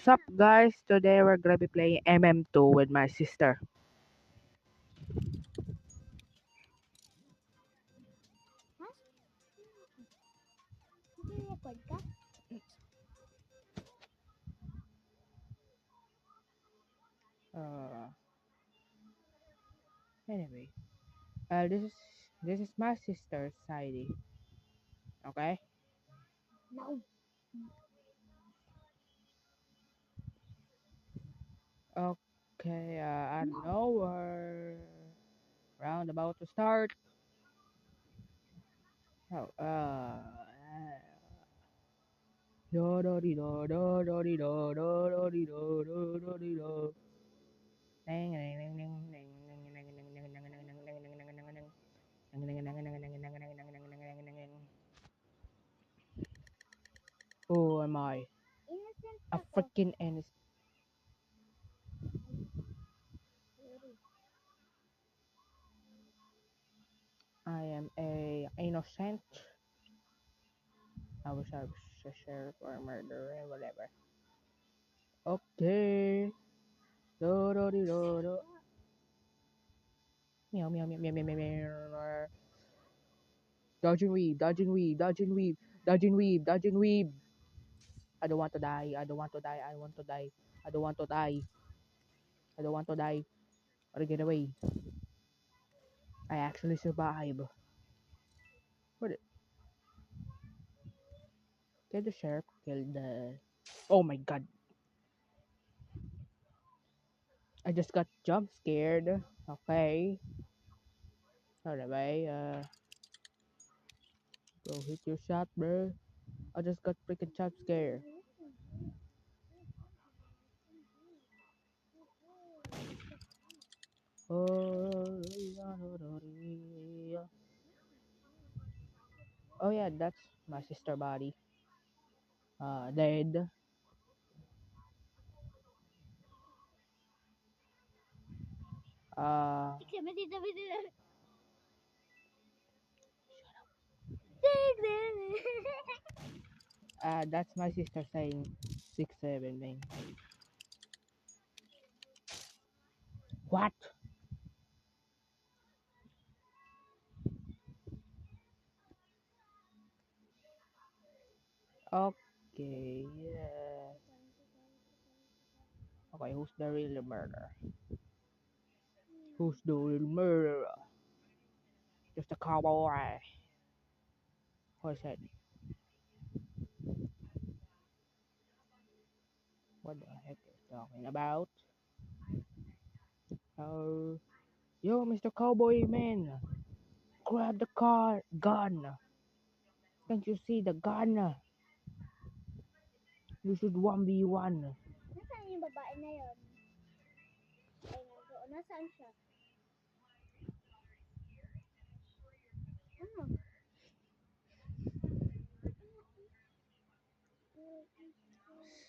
up, guys? Today we're gonna be playing MM2 with my sister. Hah? Nag-record ka? Uh, anyway, this is my sister's Heidi. Okay. No. Okay. I know we're round about to start. Oh. Do do di do do do di do do do di do do do di do. Ding ding ding ding ding ding ding ding ding ding ding ding ding ding ding ding ding ding. Who am I? Innocent A ako. freaking innocent. Sorry. I am a innocent. I was a sheriff or a murderer, whatever. Okay. Do do di do do. Meow meow meow meow meow meow meow. Dodge and weave, dodge and weave, dodge and weave, dodge and weave, dodge and weave. I don't want to die. I don't want to die. I want to die. I don't want to die. I don't want to die. Or get away. I actually survive. What? Did the sheriff kill the? Oh my god! I just got jump scared. Okay. Alright, go hit your shot, bro. I just got freaking jump scared. Oh yeah, that's my sister body. Dead. Ikaw, matita. That's my sister saying 6'7", man. What? Okay, yeah. Okay, who's the real murderer? Who's the real murderer? Just a cowboy. What's that? What the heck is talking about? Oh, yo, Mr. Cowboy man, grab the gun. Can't you see the gun? You should 1v1. Nasaan yung babae na yun? Ay, nasaan siya? Ano?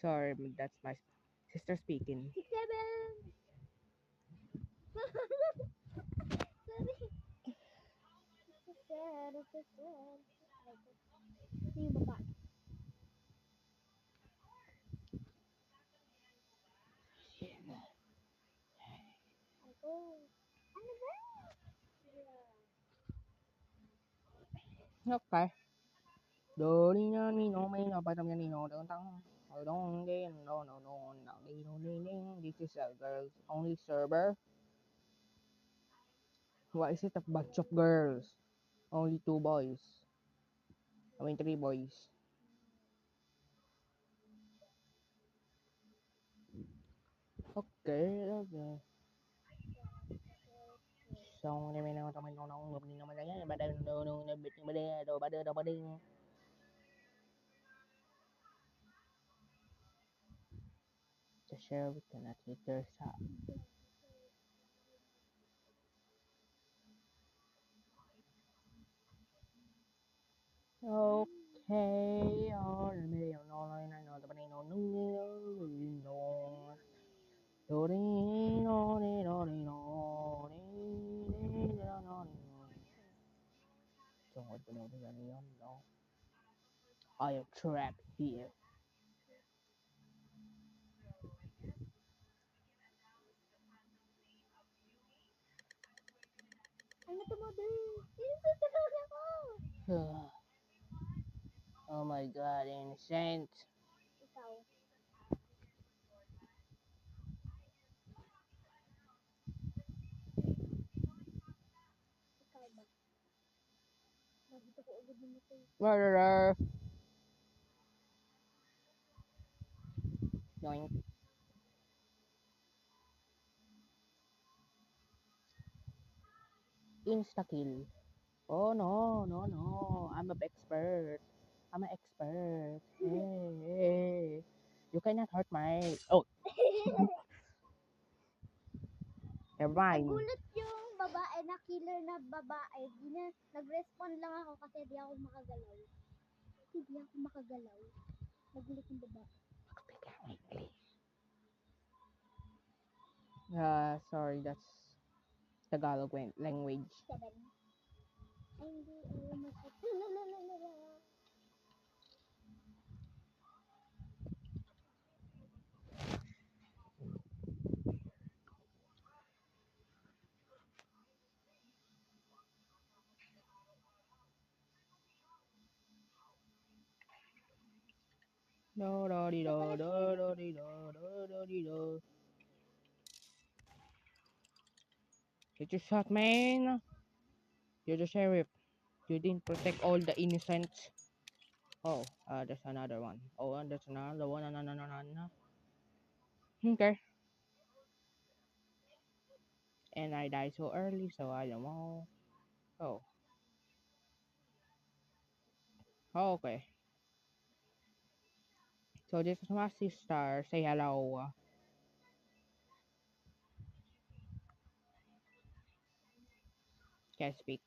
Sorry, that's my sister speaking. 6'7". Sorry. It's so sad. It's so sad. Ito yung babae. Ako. Ano ba? Okay. Do ni na ni no may no pa tam ni no don't tang. I don't get no no no no no. This is a girls only server. Why is it a bunch of girls? Only 2 boys. I mean 3 boys. Okay, okay. So ni may no tam no no ngập ni no mà đấy ba đây no no no bit ba đây do ba đây do ba đây. The sheriff cannot hit their shot. Okay, oh, maybe no, no, no, no, but no, no, no, do re no re no re no re re no no no. Tungod pa no yan no. I am trapped here. mother. Sinusunod ako. Oh my god, innocent. Ikaw. Ikaw ba? Nandito ko agad yung matay. Murderer. Yoink. Insta kill. Oh no, no, no. I'm an expert. I'm an expert. Hey, hey. You cannot hurt my. Oh, never mind. Nagulat yung babae na killer na babae. Nag-respond lang ako kasi di ako makagalaw. Hindi ako makagalaw. Nagulat yung babae. Sorry, that's Tagalog language. 7. Ay, hindi. Ayaw mag-type. Lalalala. Do do di do do do di do do do di do. Did you shot, man? You're the sheriff. You didn't protect all the innocents. Oh, there's another one. Oh, and there's another one. No, no, no, no, no. Okay. And I died so early, so I don't know. Oh, okay. So this is my sister. Say hello. Can't speak.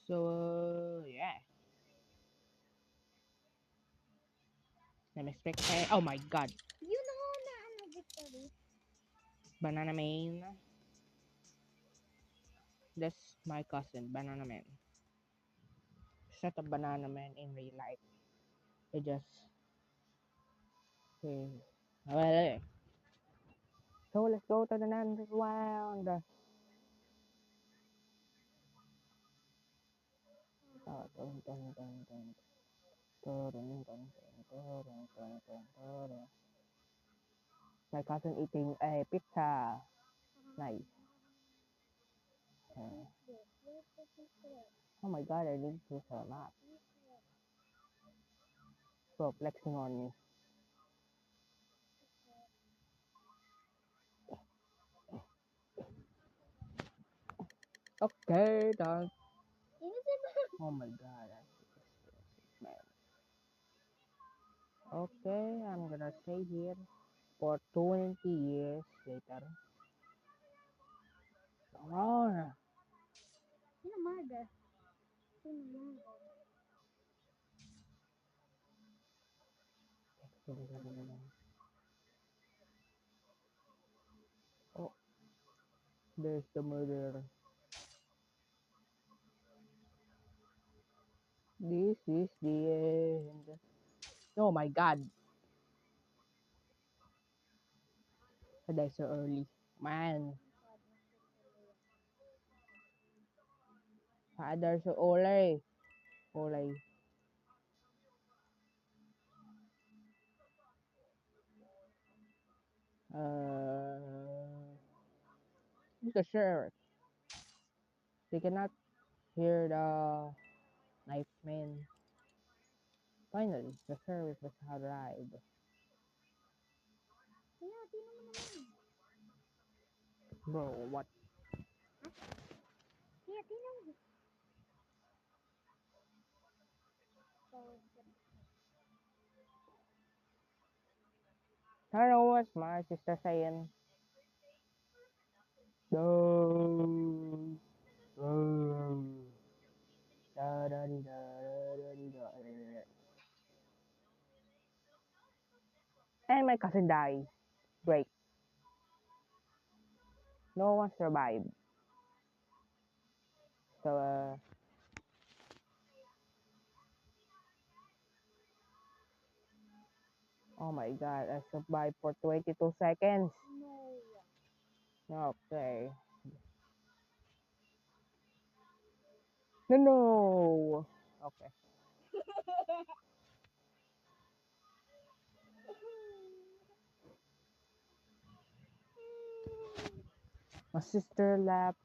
So yeah. Let me speak. Hey, oh my God. You know na ano, Victory? Banana Man. That's my cousin, Banana Man. She's not a banana man in real life. They just okay. Well, so let's go to the next round. Dun, dun, dun, dun. Dun, dun, dun, dun, dun, dun, dun, dun. My cousin eating a pizza. Nice. Where's the secret? Oh my God, I need to a map. So flexing on me. Okay, done. Oh my God, I hate this man. Okay, I'm gonna stay here for 20 years later. Come on. Sino murder? Sino murder? Oh, there's the murderer. This is the end. Oh my God, I died so early. Man, I died so early. Early. Who's the sheriff? They cannot hear the knife man. Finally, the sheriff has arrived. Kaya, sino mo naman? Bro, what? Kaya, sino mo? So, I don't know what my sister saying. No. Da, da, di, da, da, di, da. And my cousin died. Great. No one survived. So, oh my God, I survived for 22 seconds. no. Okay. No, no. Okay. My sister laughed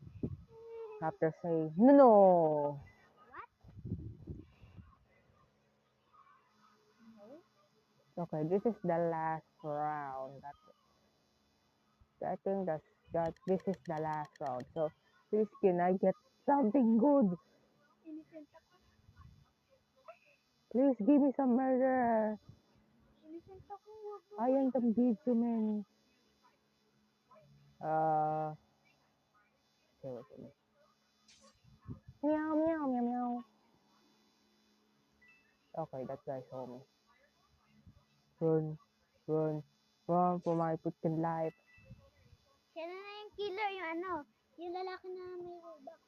after saying, no, no. Okay, this is the last round. I think this is the last round. So please, can I get something good? Innocent ako. Please give me some murder. Innocent ako. Wag mo I am the video man. Uh, okay, wait a minute. Meow, meow, meow, meow. Okay, that guy saw me. Run, run, run for my freaking life. Siya na yung killer, yung ano, yung lalaki na may robak.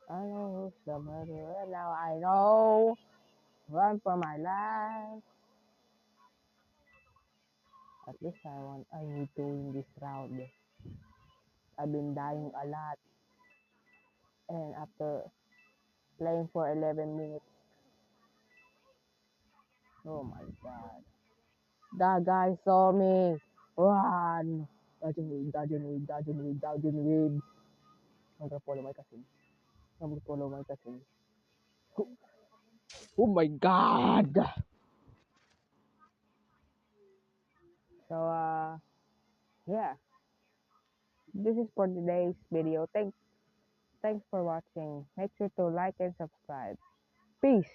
I know who's the murderer. Now I know. Run for my life. At least I need to win this round. I've been dying a lot. And after playing for 11 minutes. Oh my god. That guy saw me. Run. Dodging weed, dodging weed, dodging weed, dodging weed. I'm gonna follow my cousin. I'm gonna follow my cousin. Oh my god. So yeah. This is for today's video. Thanks for watching. Make sure to like and subscribe. Peace.